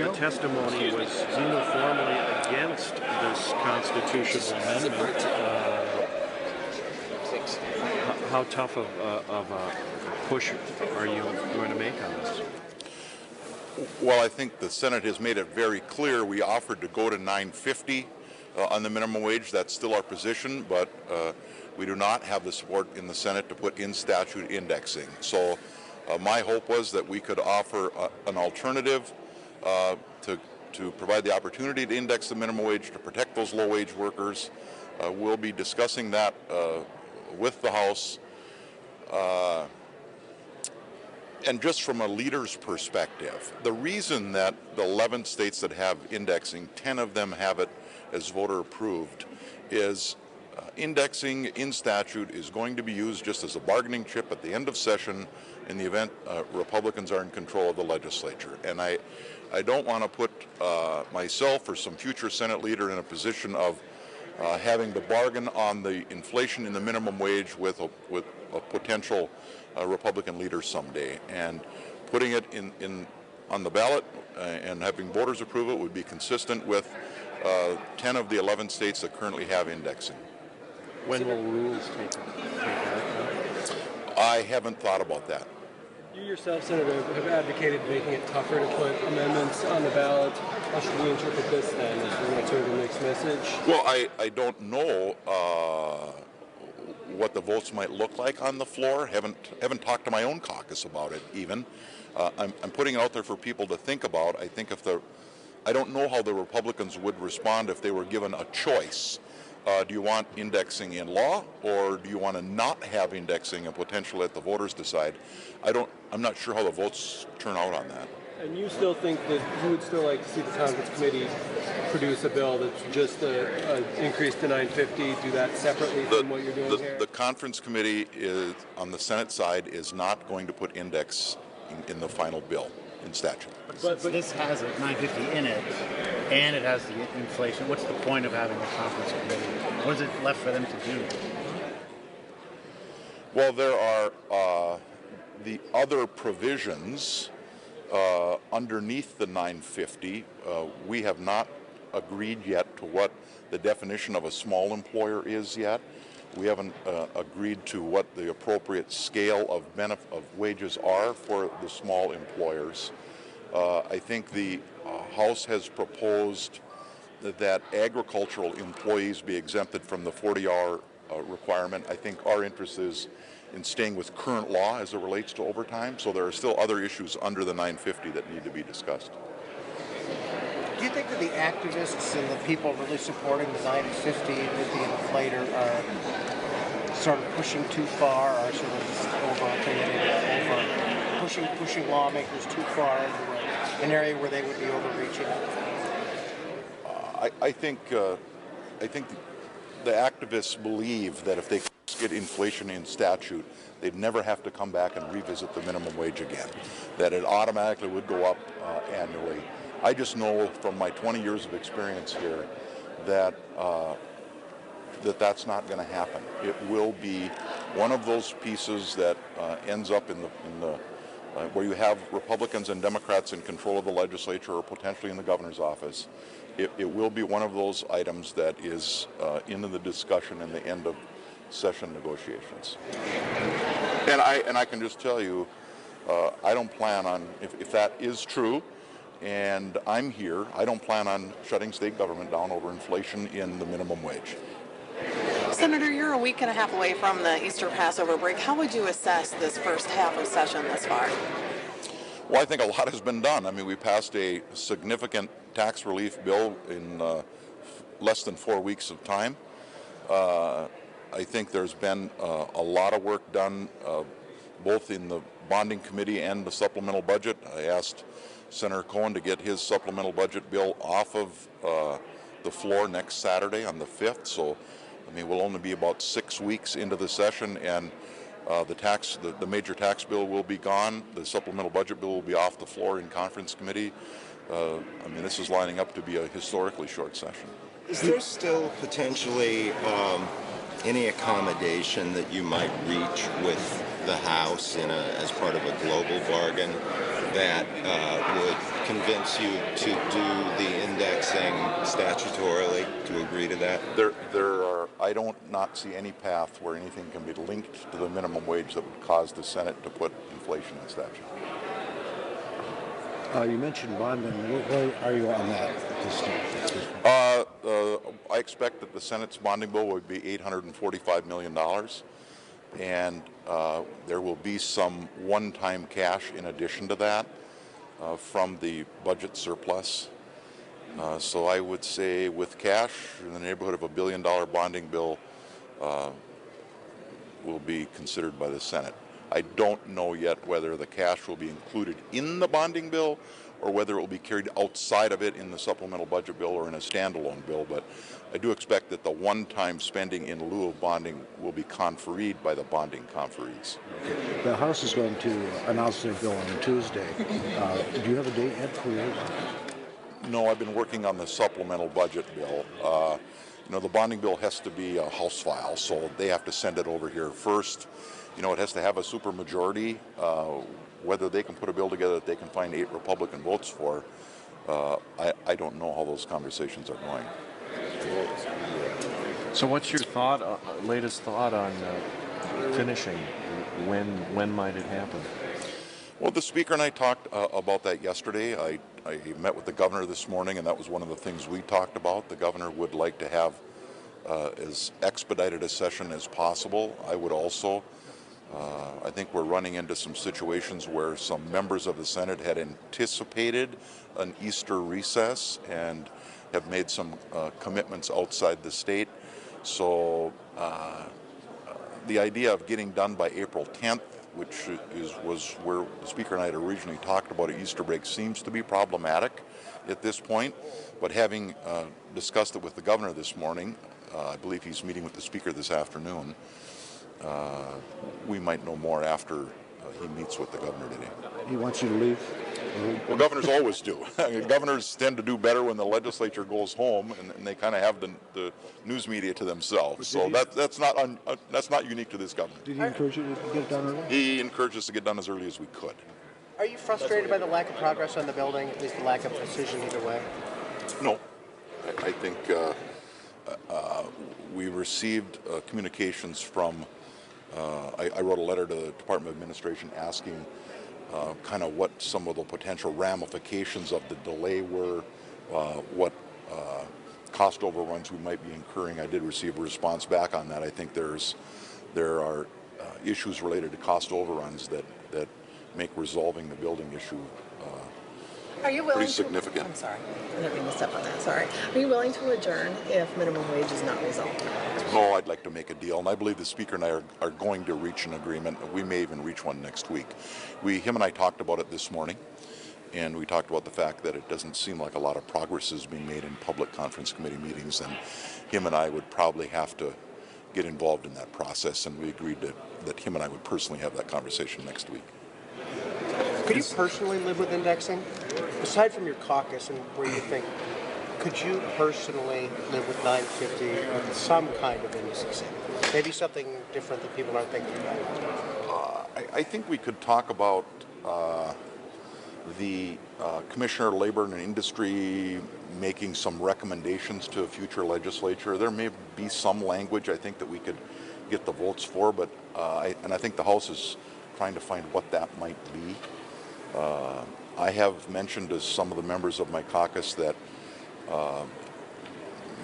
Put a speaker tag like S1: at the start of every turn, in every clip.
S1: the testimony was uniformly against this constitutional amendment. How tough of a push are you going to make on this?
S2: Well, I think the Senate has made it very clear. We offered to go to $9.50 on the minimum wage. That's still our position, but we do not have the support in the Senate to put in statute indexing. So my hope was that we could offer an alternative to provide the opportunity to index the minimum wage to protect those low-wage workers. We'll be discussing that with the House. And just from a leader's perspective, the reason that the 11 states that have indexing, 10 of them have it as voter approved, is indexing in statute is going to be used just as a bargaining chip at the end of session in the event Republicans are in control of the legislature. And I don't want to put myself or some future Senate leader in a position of having to bargain on the inflation in the minimum wage with a potential Republican leader someday. And putting it on the ballot and having voters approve it would be consistent with 10 of the 11 states that currently have indexing.
S1: When will rules take effect?
S2: I haven't thought about that.
S3: You yourself, Senator, have advocated making it tougher to put amendments on the ballot. How should we interpret this then? Is it sort of a mixed message?
S2: Well, I don't know what the votes might look like on the floor. Haven't talked to my own caucus about it even. I'm putting it out there for people to think about. I think I don't know how the Republicans would respond if they were given a choice. Do you want indexing in law, or do you want to not have indexing and potentially let the voters decide? I'm not sure how the votes turn out on that.
S3: And you still think that you would still like to see the conference committee produce a bill that's just an increase to $9.50, do that separately from what you're doing here?
S2: The conference committee is, on the Senate side, is not going to put index in the final bill in statute.
S4: But this has a $9.50 in it, and it has the inflation. What's the point of having a conference committee? What is it left for them to do?
S2: Well, there are the other provisions underneath the $9.50. We have not agreed yet to what the definition of a small employer is yet. We haven't agreed to what the appropriate scale of wages are for the small employers. I think the House has proposed that agricultural employees be exempted from the 40-hour requirement. I think our interest is in staying with current law as it relates to overtime. So there are still other issues under the $9.50 that need to be discussed.
S5: Do you think that the activists and the people really supporting the $9.50 with the inflator are sort of pushing too far, or sort of pushing lawmakers too far into an area where they would be overreaching?
S2: I think the activists believe that if they get inflation in statute, they'd never have to come back and revisit the minimum wage again, that it automatically would go up annually. I just know from my 20 years of experience here that that's not going to happen. It will be one of those pieces that ends up in the where you have Republicans and Democrats in control of the legislature or potentially in the governor's office. It will be one of those items that is into the discussion in the end of session negotiations. And I can just tell you, I don't plan on, if that is true, and I'm here, I don't plan on shutting state government down over inflation in the minimum wage.
S6: Senator, you're a week and a half away from the Easter Passover break. How would you assess this first half of session thus far?
S2: Well, I think a lot has been done. I mean, we passed a significant tax relief bill in less than 4 weeks of time. I think there's been a lot of work done both in the bonding committee and the supplemental budget. I asked Senator Cohen to get his supplemental budget bill off of the floor next Saturday on the 5th. So, I mean, we'll only be about 6 weeks into the session, and the major tax bill will be gone. The supplemental budget bill will be off the floor in conference committee. I mean, this is lining up to be a historically short session.
S7: Is there still potentially any accommodation that you might reach with the House as part of a global bargain that would convince you to do the indexing statutorily, to agree to that?
S2: I don't not see any path where anything can be linked to the minimum wage that would cause the Senate to put inflation in statute.
S8: You mentioned bonding. Where are you on that at this point?
S2: I expect that the Senate's bonding bill would be $845 million, and there will be some one-time cash in addition to that from the budget surplus. So I would say with cash in the neighborhood of $1 billion bonding bill will be considered by the Senate. I don't know yet whether the cash will be included in the bonding bill or whether it will be carried outside of it in the supplemental budget bill or in a standalone bill, but I do expect that the one-time spending in lieu of bonding will be confereed by the bonding conferees.
S8: Okay. The House is going to announce their bill on Tuesday. Do you have a date yet for yours?
S2: No, I've been working on the supplemental budget bill. The bonding bill has to be a House file, so they have to send it over here first. It has to have a supermajority. Whether they can put a bill together that they can find 8 Republican votes for, I don't know how those conversations are going.
S1: So what's your latest thought on finishing? When might it happen?
S2: Well, the Speaker and I talked about that yesterday. I met with the Governor this morning, and that was one of the things we talked about. The Governor would like to have as expedited a session as possible. I would also. I think we're running into some situations where some members of the Senate had anticipated an Easter recess and have made some commitments outside the state. So the idea of getting done by April 10th, which was where the Speaker and I had originally talked about an Easter break, seems to be problematic at this point. But having discussed it with the Governor this morning, I believe he's meeting with the Speaker this afternoon, we might know more after he meets with the Governor today.
S8: He wants you to leave?
S2: Well, governors always do. Governors tend to do better when the legislature goes home, and they kind of have the news media to themselves. So that's not unique to this governor.
S8: Did he encourage you to get it done early?
S2: He encouraged us to get done as early as we could.
S5: Are you frustrated by the lack of progress on the building, at least the lack of decision either way?
S2: No. I think we received communications from, I wrote a letter to the Department of Administration asking kind of what some of the potential ramifications of the delay were, what cost overruns we might be incurring. I did receive a response back on that. I think there are issues related to cost overruns that make resolving the building issue
S6: Are you willing
S2: pretty significant.
S6: I'm sorry. I didn't mean to step on that. Sorry. Are you willing to adjourn if minimum wage is not resolved?
S2: No, I'd like to make a deal, and I believe the Speaker and I are going to reach an agreement. We may even reach one next week. Him and I talked about it this morning, and we talked about the fact that it doesn't seem like a lot of progress is being made in public conference committee meetings, and him and I would probably have to get involved in that process, and we agreed that him and I would personally have that conversation next week.
S5: Could you personally live with indexing? Aside from your caucus and where you think, could you personally live with 950 or some kind of indexing? Maybe something different that people aren't thinking about.
S2: I think we could talk about the Commissioner of Labor and Industry making some recommendations to a future legislature. There may be some language I think that we could get the votes for, but I think the House is trying to find what that might be. I have mentioned to some of the members of my caucus that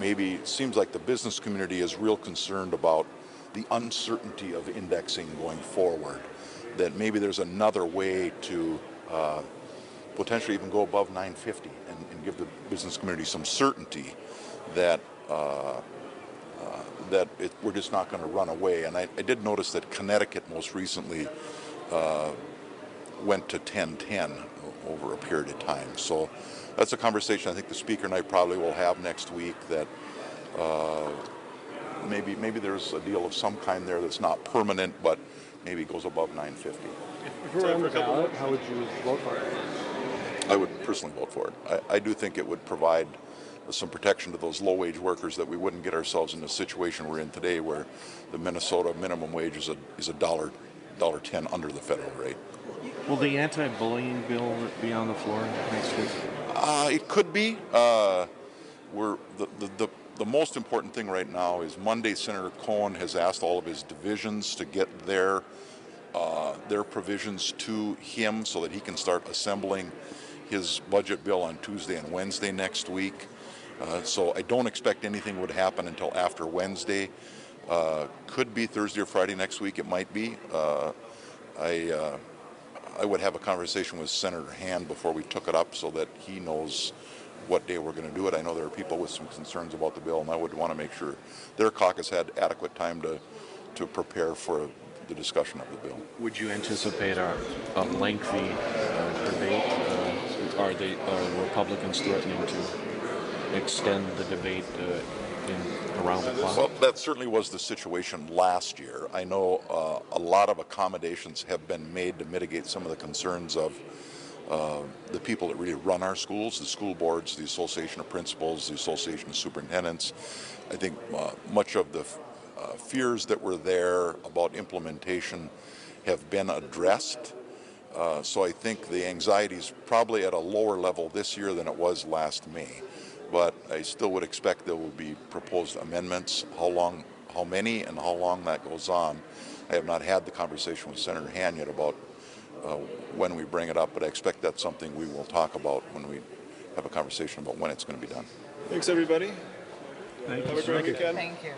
S2: maybe it seems like the business community is real concerned about the uncertainty of indexing going forward, that maybe there's another way to potentially even go above 950 and give the business community some certainty that we're just not going to run away. And I did notice that Connecticut most recently went to 1010 over a period of time. So that's a conversation I think the Speaker and I probably will have next week, that maybe there's a deal of some kind there that's not permanent, but maybe goes above 950.
S3: If you were on the ballot, how would you vote for it?
S2: I would personally vote for it. I do think it would provide some protection to those low-wage workers, that we wouldn't get ourselves in the situation we're in today, where the Minnesota minimum wage is $1.10 under the federal rate.
S1: Will the anti-bullying bill be on the floor next week?
S2: It could be. The most important thing right now is Monday, Senator Cohen has asked all of his divisions to get their provisions to him so that he can start assembling his budget bill on Tuesday and Wednesday next week. So I don't expect anything would happen until after Wednesday. Could be Thursday or Friday next week. It might be. I would have a conversation with Senator Hand before we took it up so that he knows what day we're going to do it. I know there are people with some concerns about the bill, and I would want to make sure their caucus had adequate time to prepare for the discussion of the bill.
S1: Would you anticipate a lengthy debate? Are Republicans threatening to extend the debate around the clock?
S2: Well, that certainly was the situation last year. I know a lot of accommodations have been made to mitigate some of the concerns of the people that really run our schools, the school boards, the Association of Principals, the Association of Superintendents. I think much of the fears that were there about implementation have been addressed. So I think the anxiety is probably at a lower level this year than it was last May. But I still would expect there will be proposed amendments. How many and how long that goes on, I have not had the conversation with Senator Han yet about when we bring it up, but I expect that's something we will talk about when we have a conversation about when it's going to be done.
S9: Thanks, everybody.
S1: Thank you.
S9: Have a great weekend.
S6: Thank you.